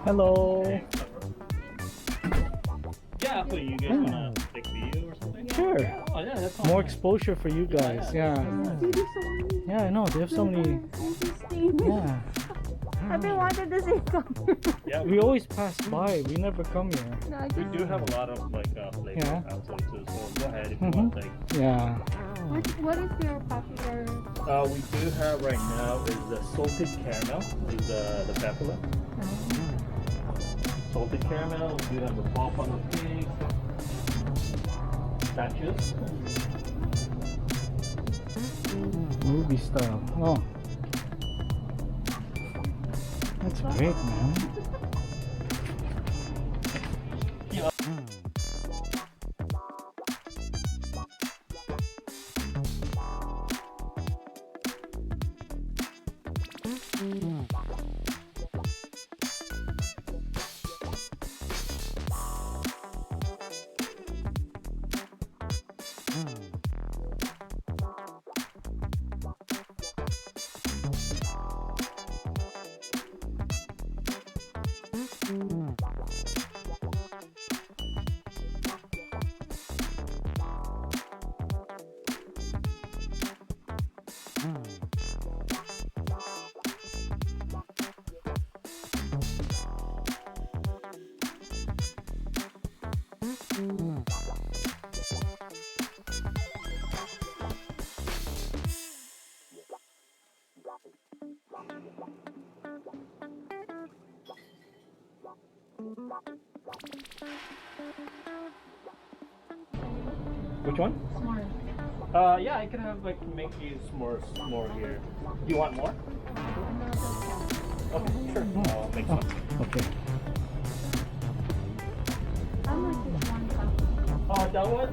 Hello. Yeah, so you guys wanna take video or something? Sure. Oh yeah, that's More exposure for you guys. Yeah. Yeah, I know. They have so many. Yeah. I've been wanting to see come. Yeah, We always pass by. We never come here. No, I we just, do have a lot of like flavors Yeah. actually too. So go ahead if you want. Like, Yeah. what is your popular? we do have right now is the salted caramel, is the pepper. Salted caramel. We do have the pop on the pig. Statues. Movie style. Oh. That's great, man. Yeah. Which one? S'more. Yeah, I can have like make these more here. You want more? Okay, sure. I'll make some. Okay. How much is one cup? That one,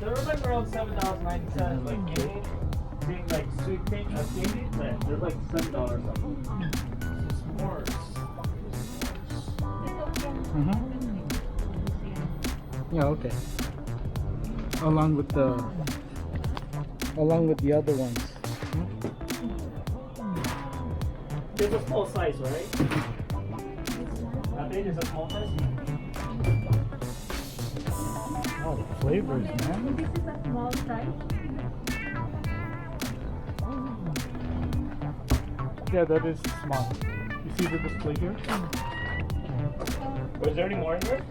they're like around 7,090 cents. Like being like sweet cane, candy, they're like $7 something. S'mores. Yeah. Okay. Along with the other ones. There's a small size, right? I think there's a small size. Oh, the flavors, man. This is a small size. Yeah, that is small. You see the display here? Was there any more in there?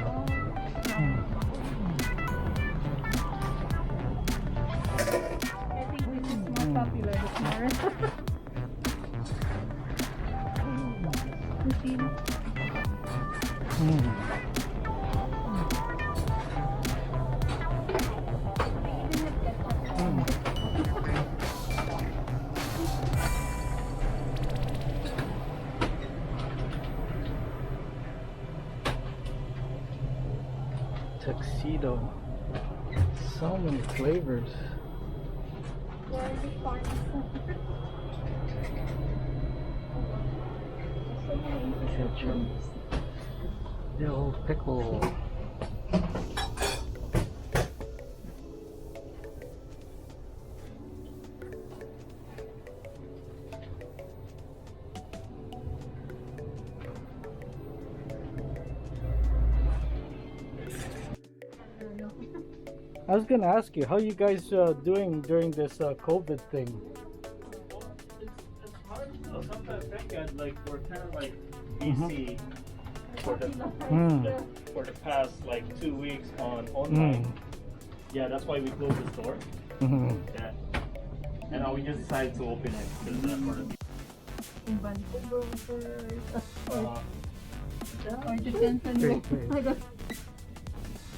I think this is more popular this morning. Tuxedo. So many flavors. Ketchup. Dill pickle. I was gonna ask you, how you guys doing during this COVID thing? It's hard to know. Sometimes thank God, like we're kind of like busy for the past like 2 weeks on online. Yeah, that's why we closed the store. Yeah. And now we just decided to open it because for the In Vancouver uh, or Detention.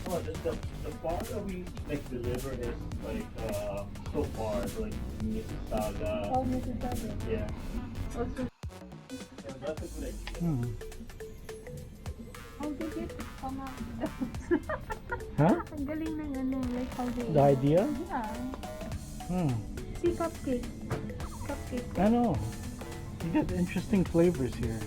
oh, the bar that we like deliver is like so far like Mississauga. Oh, Mississauga. Yeah. Also, Yeah, that's a good idea. how how did it come up? Huh? Ang galing ng ano, like how they... The idea? Yeah. Hmm. See cupcake. Cupcake. I know. You got interesting flavors here.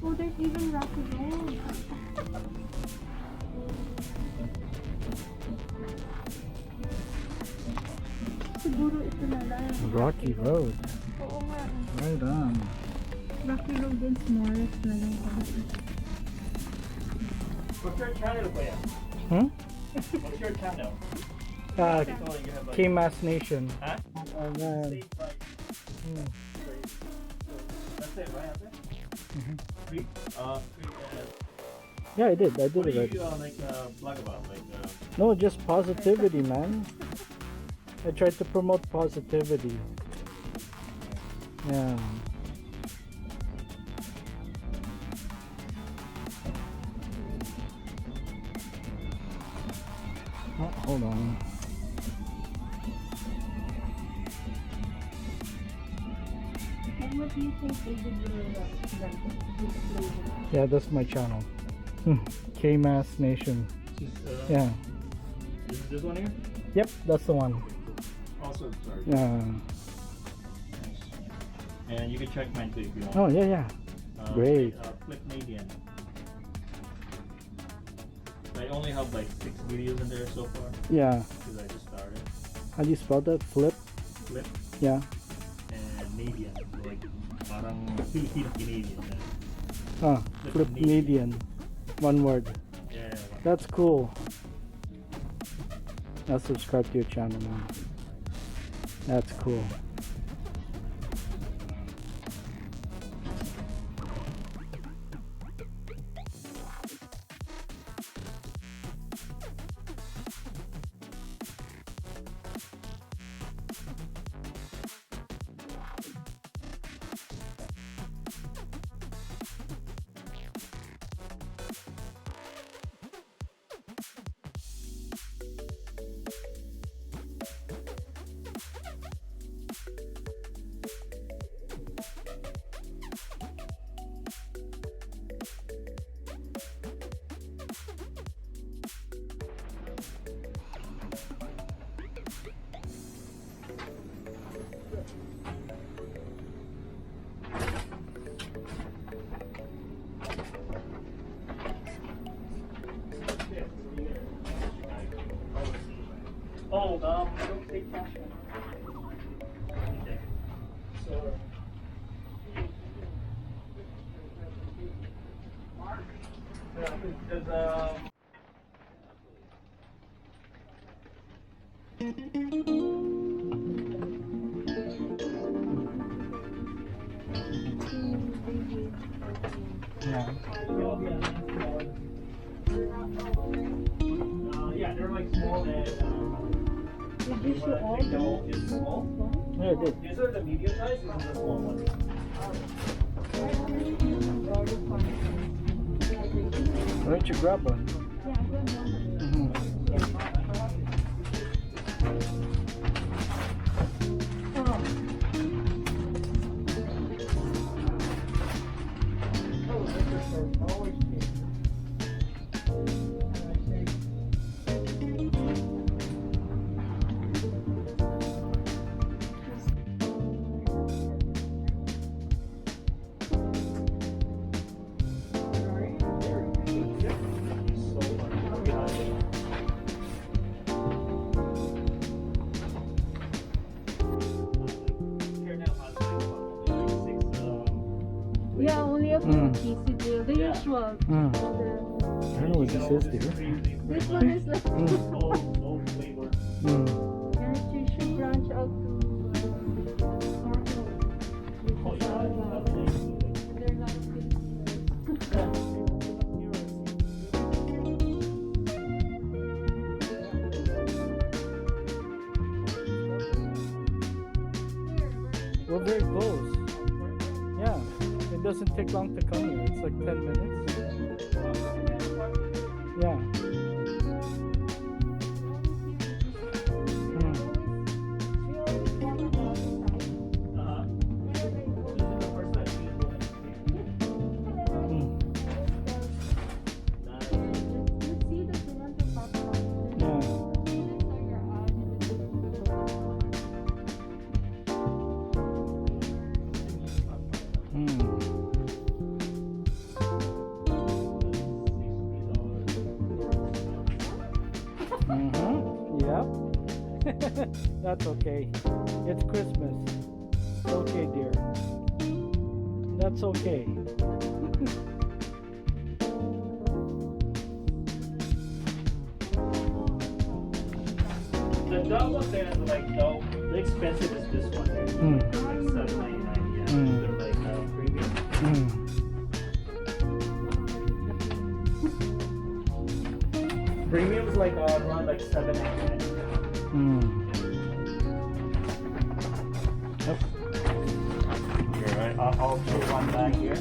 Oh, there's even Rocky Road. Siguro ito na lang. Rocky Road. Oo nga. Right on. Rocky Road and s'mores na lang. What's your channel, kuya? Hmm? What's your channel? Uh, Oh, you have like... K-Mass Nation. Huh? Oh man. Same price. Hmm. That's it, right? That's it? Mhm. Three? Yeah, I did What do it. you blog about? No, just positivity, man. I tried to promote positivity. Yeah. Oh, hold on. And what do you think they did with Yeah, that's my channel. K-Mass Nation. Yeah. Is this one here? Yep, that's the one. Also, sorry. Yeah. And you can check mine too if you want. Oh, yeah. Great. Flip Median. I only have like 6 videos in there so far Yeah. because I just started. How do you spell that? Flip? Flip Yeah. and Median, like parang Filipino Canadian. Ah, Flip Median. One word. Yeah. That's cool. I'll subscribe to your channel, man. That's cool. Oh, I don't take cash. Okay. So. Yeah, because Yeah. yeah, they're like small and Did you show all no, it's small. Yeah, I did. These are the medium size, this is the small one. Why don't you grab one? Yeah, I don't know. Yeah, only a few pieces deal. The usual. I don't know what this is, dear. This one is like. Old flavor. And you should branch out to Oh, yeah. There are a lot of Filipinos. We're very close. Yeah. It doesn't take long to come here. It's like 10 minutes. Yeah. That's okay. It's Christmas. It's okay, dear. That's okay. The double there is like the expensive is this one here. Mm. Like $7.99. Yeah, Mm. they're like premium. Premium is like around like $7.99. Yep. Here, right? I'll show one back here.